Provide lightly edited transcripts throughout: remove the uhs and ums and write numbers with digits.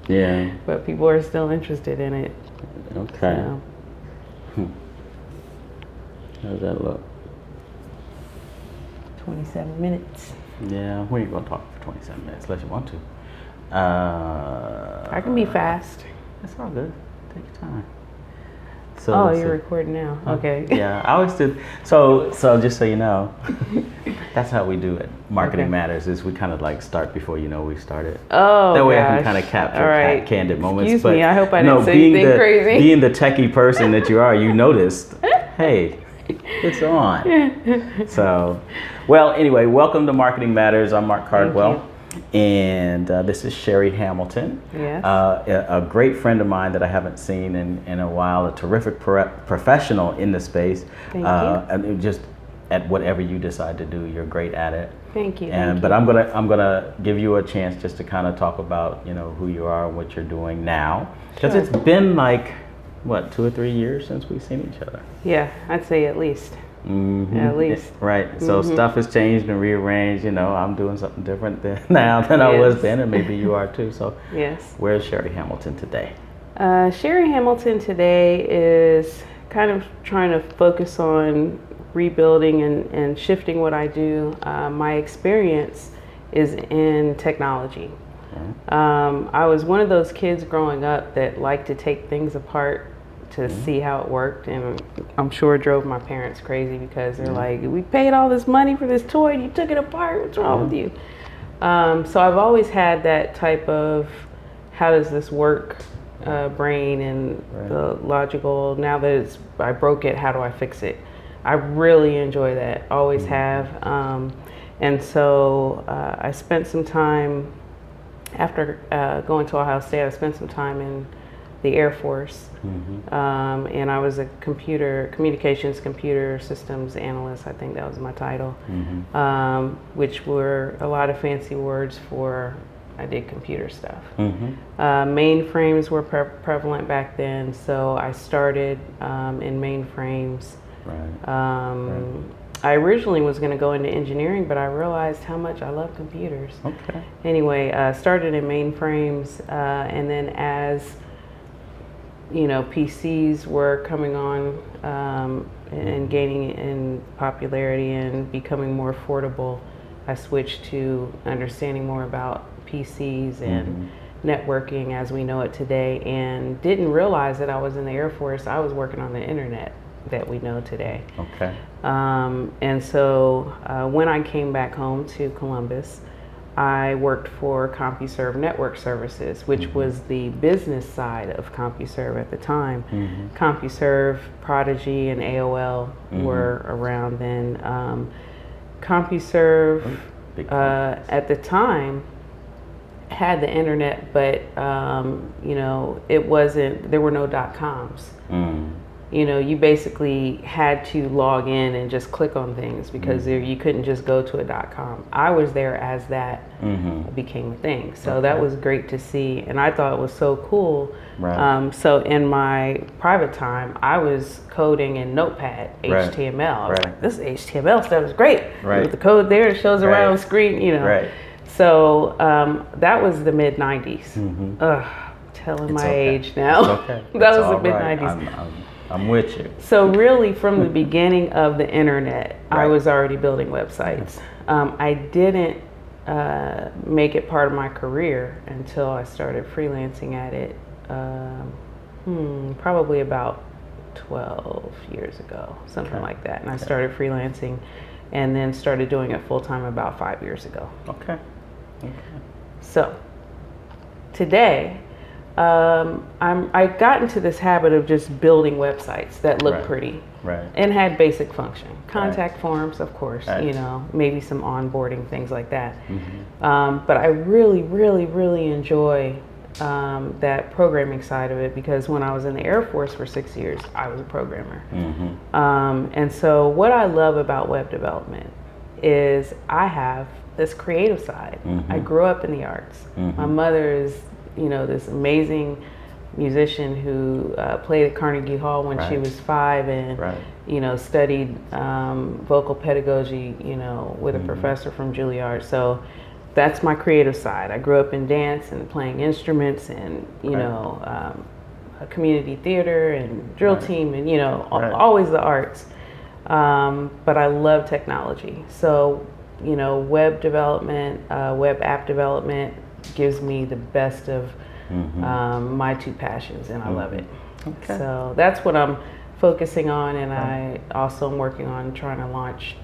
Yeah. But people are still interested in it. Okay. So. How does that look? 27 minutes. Yeah, we ain't gonna talk for 27 minutes unless you want to. I can be fast. It's all good. Take your time. So Oh, let's you're see. recording now. Okay. Yeah, I always do. So just so you know, that's how we do it. Marketing Okay. Matters is we kind of like start before you know we started. Oh, That way I gosh. can kind of capture All right. candid moments. Excuse me, I hope I didn't say being anything crazy. Being the techie person that you are, you noticed, hey, it's on. So, well, anyway, welcome to Marketing Matters. I'm Mark Cardwell. And this is Sherry Hamilton, Yes. a great friend of mine that I haven't seen in a while, a terrific professional in the space. Thank you. And just at whatever you decide to do, you're great at it. Thank you. But I'm gonna give you a chance just to kind of talk about who you are and what you're doing now, because Sure. it's been like what 2 or 3 years since we've seen each other. Yeah, I'd say at least. Mm-hmm. At least. Right. So stuff has changed and rearranged. I'm doing something different now than I was then, and maybe you are too. So Yes. where's Sherry Hamilton today? Sherry Hamilton today is kind of trying to focus on rebuilding and shifting what I do. My experience is in technology. I was one of those kids growing up that liked to take things apart to see how it worked, and I'm sure it drove my parents crazy because they're like, we paid all this money for this toy and you took it apart, what's wrong with you? So I've always had that type of how does this work brain, and the logical, now that I broke it, how do I fix it? I really enjoy that, always have. And so I spent some time after going to Ohio State. I spent some time in the Air Force, and I was a communications computer systems analyst. I think that was my title, which were a lot of fancy words for I did computer stuff. Mainframes were prevalent back then, so I started in mainframes. I originally was going to go into engineering, but I realized how much I love computers. Okay. Anyway, started in mainframes, and then as PCs were coming on and gaining in popularity and becoming more affordable, I switched to understanding more about PCs and networking as we know it today, and didn't realize that I was in the Air Force. I was working on the internet that we know today. Okay. And so when I came back home to Columbus, I worked for CompuServe Network Services, which was the business side of CompuServe at the time. CompuServe, Prodigy, and AOL were around then. CompuServe at the time had the internet, but it wasn't. There were no .coms. You basically had to log in and just click on things because you couldn't just go to a .com. I was there as that became a thing. So that was great to see, and I thought it was so cool. So in my private time, I was coding in Notepad, HTML. I was like, this HTML stuff is great. With the code there, it shows around the screen, So that was the mid 90s. Telling my age now. That was the mid 90s. I'm with you. So really from the beginning of the internet, I was already building websites. I didn't make it part of my career until I started freelancing at it probably about 12 years ago, something like that. And I started freelancing and then started doing it full time about 5 years ago. Okay. So today, I got into this habit of just building websites that look pretty and had basic function. Contact forms, of course, maybe some onboarding, things like that. But I really, really, really enjoy that programming side of it, because when I was in the Air Force for 6 years, I was a programmer. And so what I love about web development is I have this creative side. I grew up in the arts. My mother is this amazing musician who played at Carnegie Hall when she was 5 and studied vocal pedagogy with a professor from Juilliard. So that's my creative side. I grew up in dance and playing instruments and, a community theater and drill team and, always the arts. But I love technology. So, web development, web app development gives me the best of my two passions, and I love it. Okay. So that's what I'm focusing on, and I also am working on trying to launch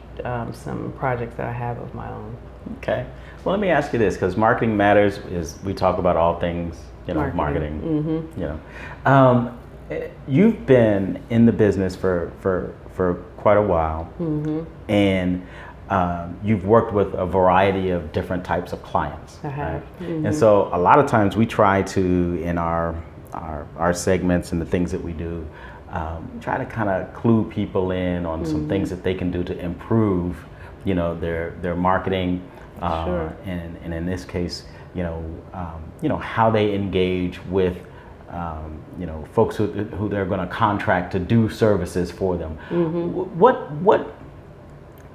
some projects that I have of my own. Okay. Well, let me ask you this, because Marketing Matters is, we talk about all things, marketing. You've been in the business for quite a while, and you've worked with a variety of different types of clients. I have. Right? And so a lot of times we try to, in our segments and the things that we do, try to kind of clue people in on some things that they can do to improve, their marketing, Sure. and in this case, how they engage with, folks who they're going to contract to do services for them.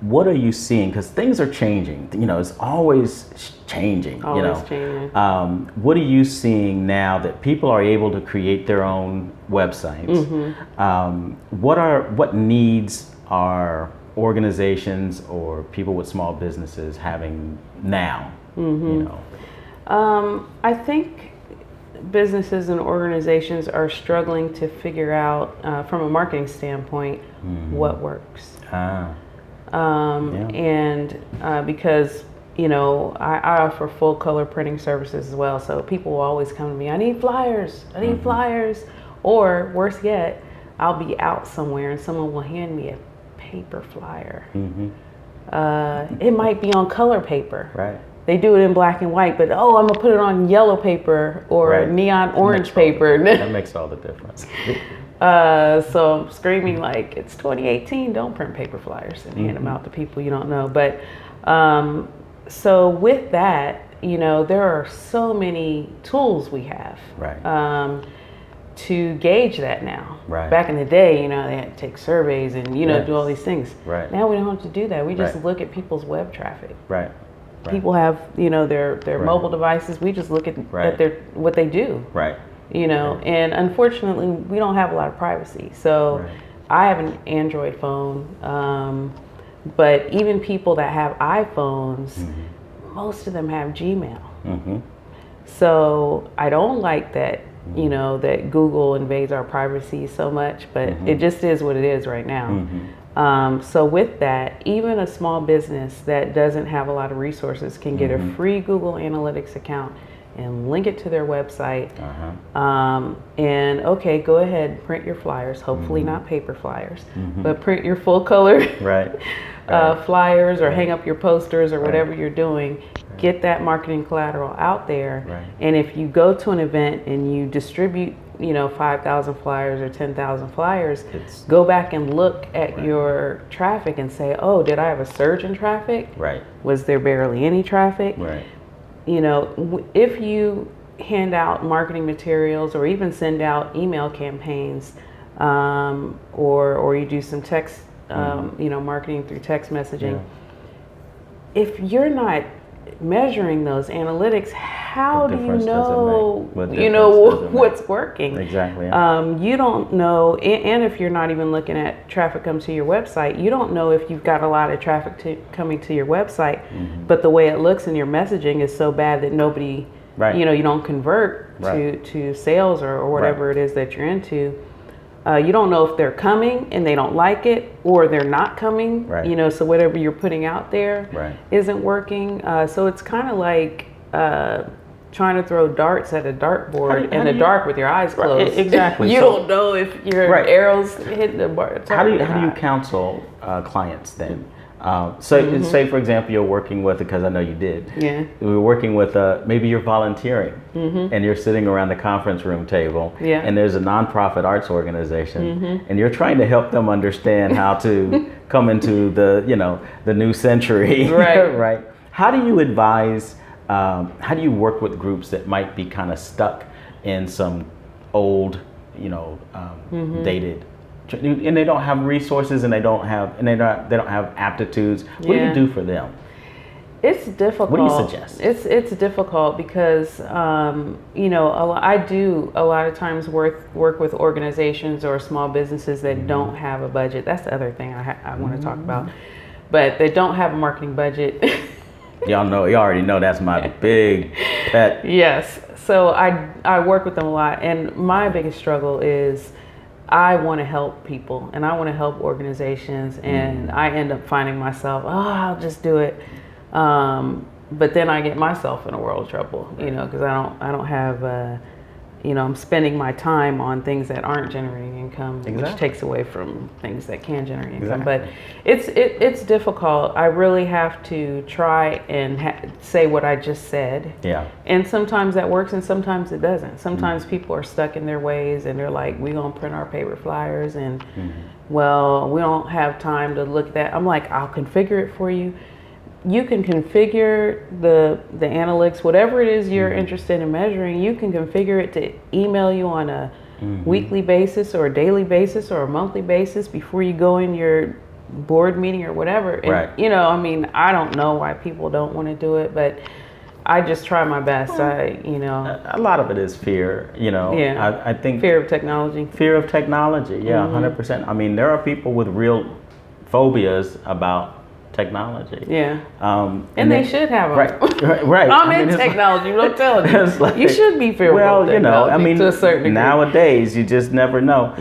What are you seeing? Because things are changing. It's always changing. Always changing. What are you seeing now that people are able to create their own websites? What needs are organizations or people with small businesses having now? I think businesses and organizations are struggling to figure out, from a marketing standpoint, what works. And because I offer full color printing services as well, so people will always come to me, I need flyers, or worse yet, I'll be out somewhere and someone will hand me a paper flyer. It might be on color paper. Right. They do it in black and white, but I'm gonna put it on yellow paper or neon orange paper. That makes all the difference. So I'm screaming like, it's 2018, don't print paper flyers and hand them out to people you don't know. But so with that, there are so many tools we have to gauge that now. Right. Back in the day, they had to take surveys and, do all these things. Right. Now we don't have to do that. We just look at people's web traffic. Right. People have, their mobile devices. We just look at what they do. Right. And unfortunately, we don't have a lot of privacy. So I have an Android phone, but even people that have iPhones, most of them have Gmail. So I don't like that, that Google invades our privacy so much, but it just is what it is right now. So with that, even a small business that doesn't have a lot of resources can get a free Google Analytics account and link it to their website. And go ahead, print your flyers, hopefully not paper flyers, but print your full color flyers or hang up your posters or whatever you're doing. Get that marketing collateral out there. And if you go to an event and you distribute 5,000 flyers or 10,000 flyers, go back and look at your traffic and say, did I have a surge in traffic? Was there barely any traffic? If you hand out marketing materials or even send out email campaigns, or you do some text, marketing through text messaging, if you're not measuring those analytics, how do you know what's working? Exactly. You don't know, and if you're not even looking at traffic come to your website, you don't know if you've got a lot of traffic coming to your website, but the way it looks in your messaging is so bad that nobody, you don't convert to sales or whatever it is that you're into. You don't know if they're coming and they don't like it, or they're not coming, so whatever you're putting out there isn't working. So it's kind of like trying to throw darts at a dartboard in the dark with your eyes closed. Exactly. You don't know if your arrows hit the bar. How do you counsel clients then? Say for example you're working with, because I know you did. We're working with maybe you're volunteering and you're sitting around the conference room table and there's a nonprofit arts organization and you're trying to help them understand how to come into the new century. Right. How do you advise? How do you work with groups that might be kind of stuck in some old, dated, and they don't have resources and they don't have aptitudes? What do you do for them? It's difficult. What do you suggest? It's difficult because I do a lot of times work with organizations or small businesses that don't have a budget. That's the other thing I want to talk about, but they don't have a marketing budget. You already know that's my big pet. Yes. So I work with them a lot, and my biggest struggle is I want to help people and I want to help organizations, and I end up finding myself, I'll just do it. But then I get myself in a world of trouble, because I don't have, I'm spending my time on things that aren't generating income, which takes away from things that can generate income. But it's difficult. I really have to try and say what I just said. Yeah. And sometimes that works and sometimes it doesn't. Sometimes people are stuck in their ways and they're like, we're going to print our paper flyers and, well, we don't have time to look at that. I'm like, I'll configure it for you. You can configure the analytics, whatever it is you're interested in measuring, you can configure it to email you on a weekly basis or a daily basis or a monthly basis before you go in your board meeting or whatever. And, Right. I don't know why people don't want to do it, but I just try my best. A lot of it is fear, Yeah. I think Fear of technology. Fear of technology, yeah, 100%. I mean, there are people with real phobias about technology. Yeah. And they should have them. Right. I'm in technology. Don't tell you. Like, you should be fearful of technology to a certain degree. Nowadays you just never know.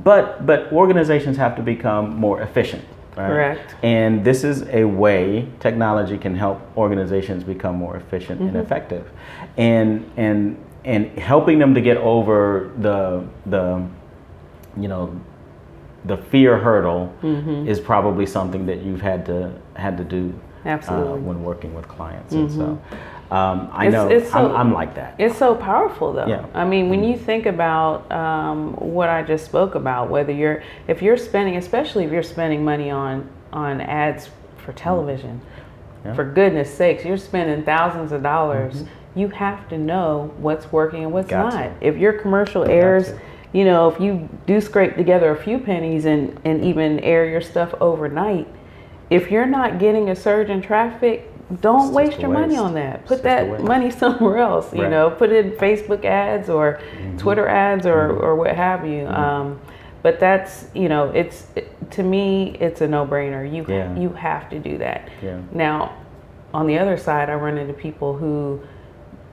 But organizations have to become more efficient. Right? Correct. And this is a way technology can help organizations become more efficient and effective, and helping them to get over the fear hurdle is probably something that you've had to do when working with clients. And so I'm like that. It's so powerful though. Yeah. I mean, when you think about what I just spoke about, if you're spending, especially if you're spending money on ads for television, for goodness sakes, you're spending thousands of dollars. You have to know what's working and what's not. If your commercial airs, if you do scrape together a few pennies and even air your stuff overnight, if you're not getting a surge in traffic, don't waste your money on that. Put that money somewhere else, put it in Facebook ads or Twitter ads or what have you. But that's, to me, it's a no-brainer. You have to do that. Yeah. Now, on the other side, I run into people who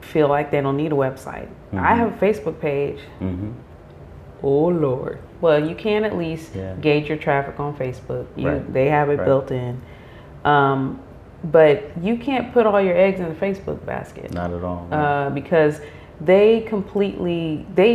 feel like they don't need a website. I have a Facebook page. Oh Lord. Well, you can at least gauge your traffic on Facebook. They have it built in. But you can't put all your eggs in the Facebook basket. Not at all. Because they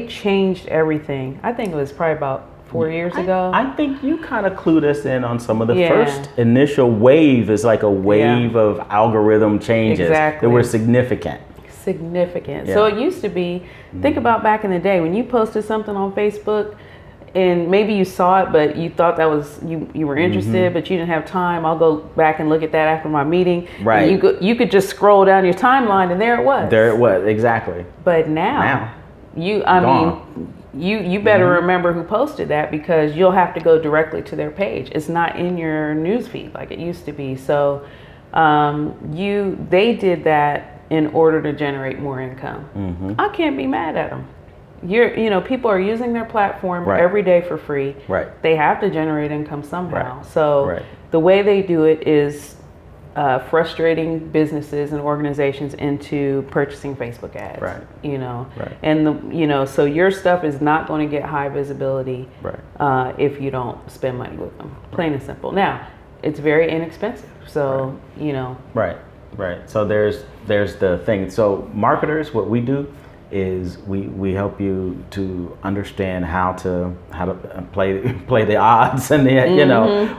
changed everything. I think it was probably about 4 years ago. I think you kind of clued us in on some of the first initial wave. Is like a wave of algorithm changes that were significant. Yeah. So it used to be, think about back in the day when you posted something on Facebook and maybe you saw it, but you thought that was, you were interested, but you didn't have time. I'll go back and look at that after my meeting. Right. And you could just scroll down your timeline and there it was. Exactly. But now you better remember who posted that, because you'll have to go directly to their page. It's not in your newsfeed like it used to be. So they did that in order to generate more income. I can't be mad at them. People are using their platform every day for free. Right. They have to generate income somehow. Right. So the way they do it is frustrating businesses and organizations into purchasing Facebook ads. Right. Right. And so your stuff is not going to get high visibility if you don't spend money with them. Plain and simple. Now, it's very inexpensive. So Right. So there's the thing. So marketers, what we do is we help you to understand how to play the odds and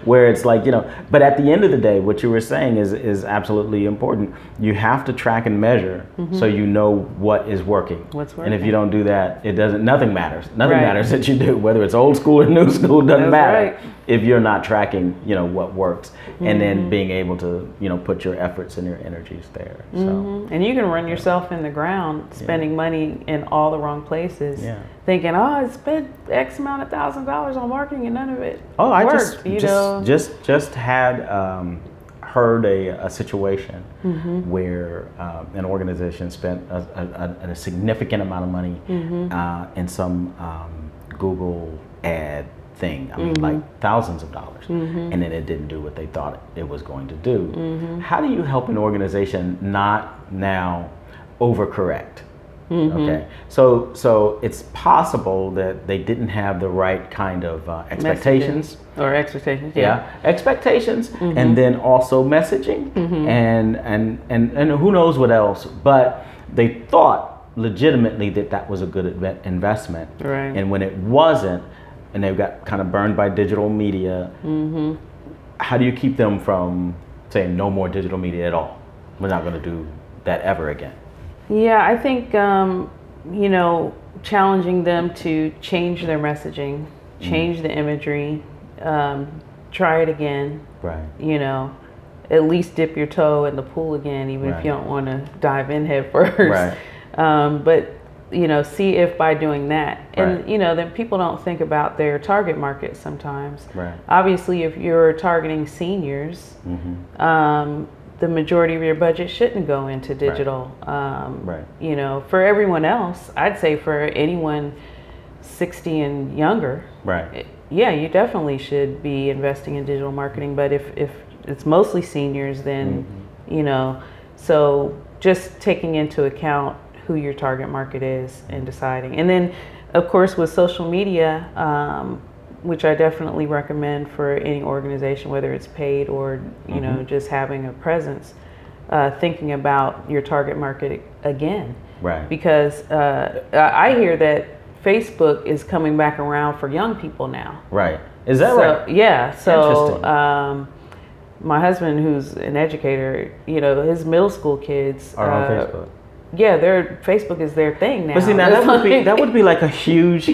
where it's like, but at the end of the day, what you were saying is absolutely important. You have to track and measure so you know what is working. What's working. And if you don't do that, nothing matters. Nothing matters that you do, whether it's old school or new school, doesn't matter if you're not tracking, what works and then being able to, put your efforts and your energies there. So and you can run yourself in the ground spending money in all the wrong places, thinking, I spent X amount of $1,000s on marketing and none of it worked. Just had heard a situation where an organization spent a significant amount of money in some Google ad thing. I mean, like thousands of dollars, and then it didn't do what they thought it was going to do. How do you help an organization not now overcorrect? Okay, so it's possible that they didn't have the right kind of expectations. Expectations, expectations, and then also messaging, and who knows what else. But they thought legitimately that was a good investment, right? And when it wasn't, and they got kind of burned by digital media, how do you keep them from saying no more digital media at all? We're not going to do that ever again. Yeah, I think, challenging them to change their messaging, change the imagery, try it again. Right. At least dip your toe in the pool again, even if you don't want to dive in head first. Right. But, see if by doing that, and, then people don't think about their target market sometimes. Right. Obviously, if you're targeting seniors, the majority of your budget shouldn't go into digital. For everyone else, I'd say for anyone 60 and younger, you definitely should be investing in digital marketing. But if it's mostly seniors, then, so just taking into account who your target market is and deciding. And then, of course, with social media, which I definitely recommend for any organization, whether it's paid or just having a presence, thinking about your target market again. Right. Because I hear that Facebook is coming back around for young people now. Right. Is that right? Yeah. So interesting. My husband, who's an educator, his middle school kids are on Facebook. Yeah, Facebook is their thing now. But see, now that would be like a huge.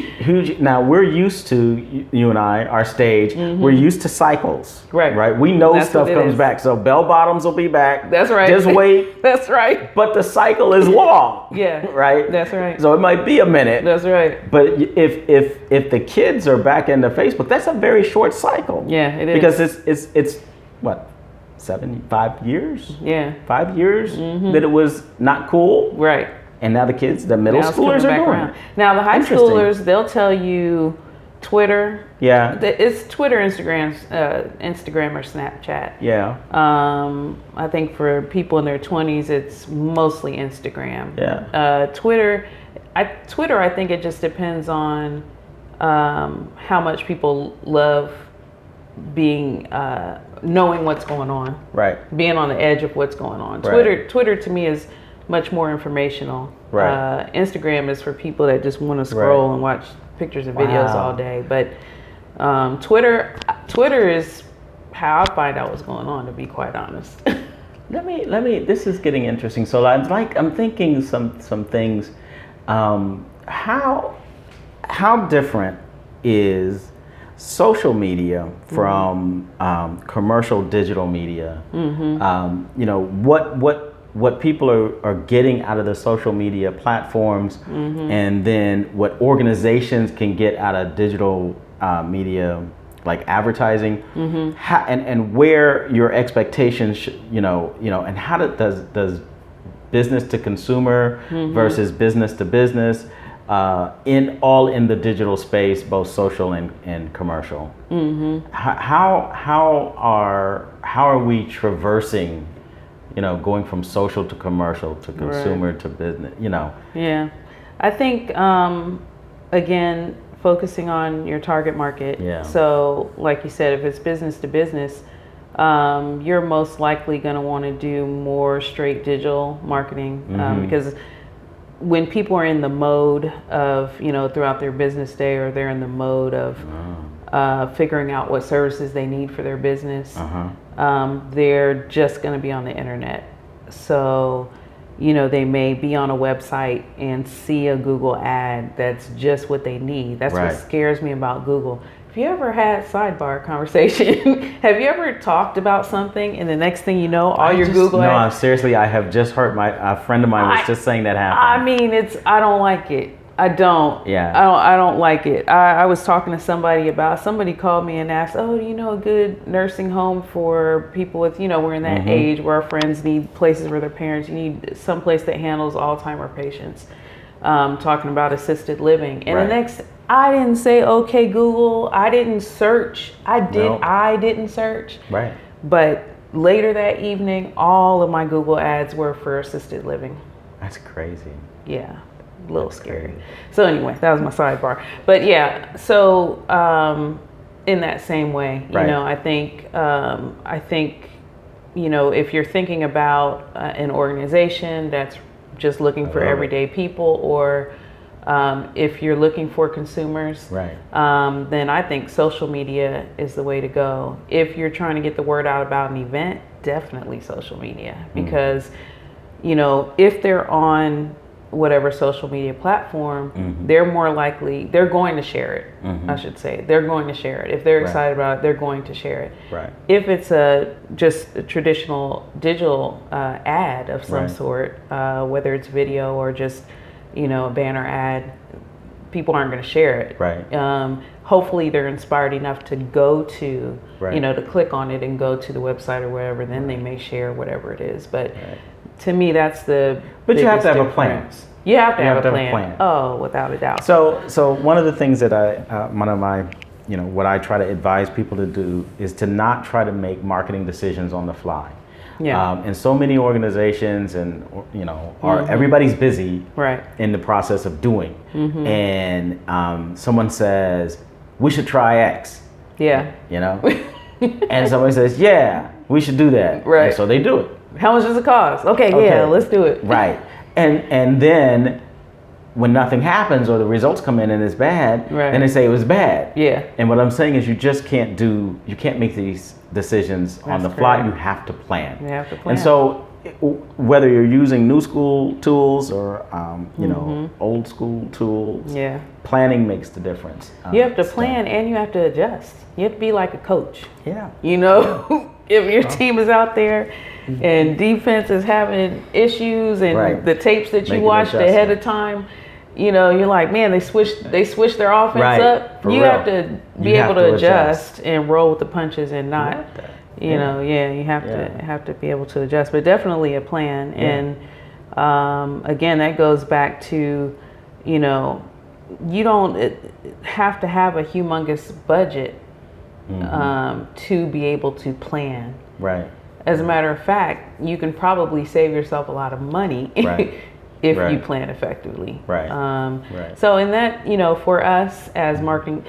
Now we're used to, you and I, our stage. We're used to cycles, right? We know stuff comes back. So bell bottoms will be back. That's right. Just wait. That's right. But the cycle is long. Yeah. Right. That's right. So it might be a minute. That's right. But if the kids are back into Facebook, that's a very short cycle. Yeah, it is. Because it's what? 5 years? Yeah. 5 years that it was not cool. Right. And now the kids, the middle schoolers are doing it. Now the high schoolers, they'll tell you Twitter. Yeah. It's Twitter, Instagram or Snapchat. Yeah. I think for people in their 20s, it's mostly Instagram. Yeah. Twitter, I think it just depends on how much people love being knowing what's going on, being on the edge of what's going on. Twitter to me is much more informational. Instagram is for people that just want to scroll and watch pictures and videos all day. But Twitter is how I find out what's going on, to be quite honest. Let me. This is getting interesting. So I'm thinking some things. How different is social media from commercial digital media? What people are getting out of the social media platforms, and then what organizations can get out of digital media, like advertising, and where your expectations, and how does business to consumer versus business to business, in the digital space, both social and commercial. How are we traversing, going from social to commercial to consumer to business? Yeah, I think again, focusing on your target market. Yeah. So, like you said, if it's business to business, you're most likely going to want to do more straight digital marketing, because when people are in the mode of, throughout their business day, or they're in the mode of figuring out what services they need for their business, they're just going to be on the internet. So, they may be on a website and see a Google ad that's just what they need. That's what scares me about Google. Have you ever had sidebar conversation? Have you ever talked about something and the next thing you know, Google ads? No, seriously, I have just heard a friend of mine was just saying that happened. I mean, I don't like it. I don't. Yeah. I don't like it. I was talking to somebody called me and asked, oh, do you know a good nursing home for people with, we're in that age where our friends need places where their parents, you need some place that handles Alzheimer patients. Talking about assisted living. And I didn't say, okay, Google. I didn't search. I didn't search. Right. But later that evening, all of my Google ads were for assisted living. That's crazy. Yeah. A little scary. So anyway, that was my sidebar. But yeah, so in that same way, I think if you're thinking about an organization that's just looking for everyday people, or if you're looking for consumers, then I think social media is the way to go. If you're trying to get the word out about an event, definitely social media, because if they're on whatever social media platform, they're more likely, they're going to share it. I should say they're going to share it. If they're excited about it, they're going to share it. Right. If it's just a traditional digital ad of some sort, whether it's video or just a banner ad, people aren't going to share it. Right. Hopefully they're inspired enough to go to to click on it and go to the website or whatever, then they may share whatever it is. But to me, that's the But you have to have difference. a plan. You have to have a plan. Oh, without a doubt. So one of the things that what I try to advise people to do is to not try to make marketing decisions on the fly. Yeah. And so many organizations everybody's busy in the process of doing. And someone says, we should try X. Yeah. And somebody says, yeah, we should do that. Right. And so they do it. How much does it cost? Okay, yeah, let's do it. Right. And then when nothing happens or the results come in and it's bad, then they say it was bad. Yeah. And what I'm saying is you can't make these decisions on the fly. correct. You have to plan. You have to plan. And so whether you're using new school tools or old school tools, planning makes the difference. You have to plan and you have to adjust. You have to be like a coach. Yeah. If your team is out there and defense is having issues and the tapes that you watched ahead of time, you're like, man, they switched their offense up. You have to be able to adjust and roll with the punches and not, you have to be able to adjust, but definitely a plan. And again, that goes back to, you don't have to have a humongous budget to be able to plan. Right. As a matter of fact, you can probably save yourself a lot of money if you plan effectively. Right. So in that, for us as marketing,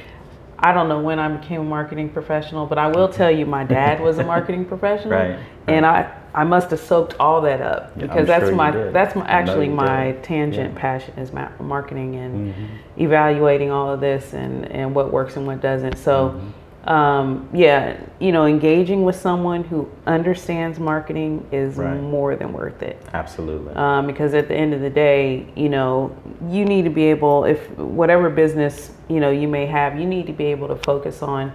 I don't know when I became a marketing professional, but I will tell you my dad was a marketing professional. And I must have soaked all that up because that's my tangent passion is marketing and evaluating all of this and what works and what doesn't. So engaging with someone who understands marketing is more than worth it. Absolutely. Because at the end of the day, you need to be able, if whatever business, you may have, you need to be able to focus on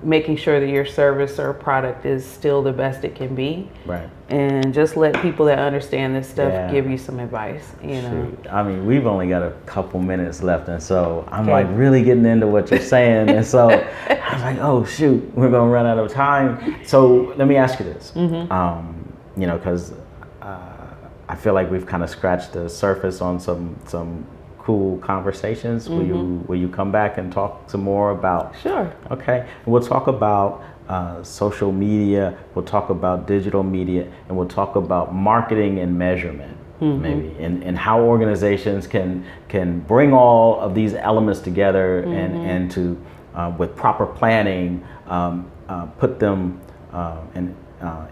making sure that your service or product is still the best it can be. Right. And just let people that understand this stuff give you some advice, Shoot. I mean, we've only got a couple minutes left, and so I'm like really getting into what you're saying, and so I was like, oh shoot, we're gonna run out of time. So let me ask you this, because I feel like we've kind of scratched the surface on some cool conversations. Will you come back and talk some more about? Sure. Okay. We'll talk about social media. We'll talk about digital media, and we'll talk about marketing and measurement, maybe, and how organizations can bring all of these elements together and to with proper planning put them and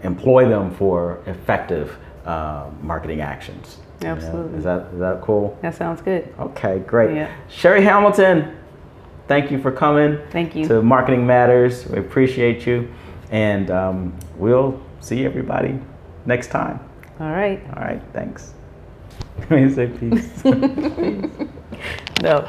employ them for effective marketing actions. Absolutely. Is that cool? That sounds good. Okay, great. Yeah. Sherry Hamilton, thank you for coming. Thank you. To Marketing Matters. We appreciate you. And we'll see everybody next time. All right. All right, thanks. Let me say peace. No.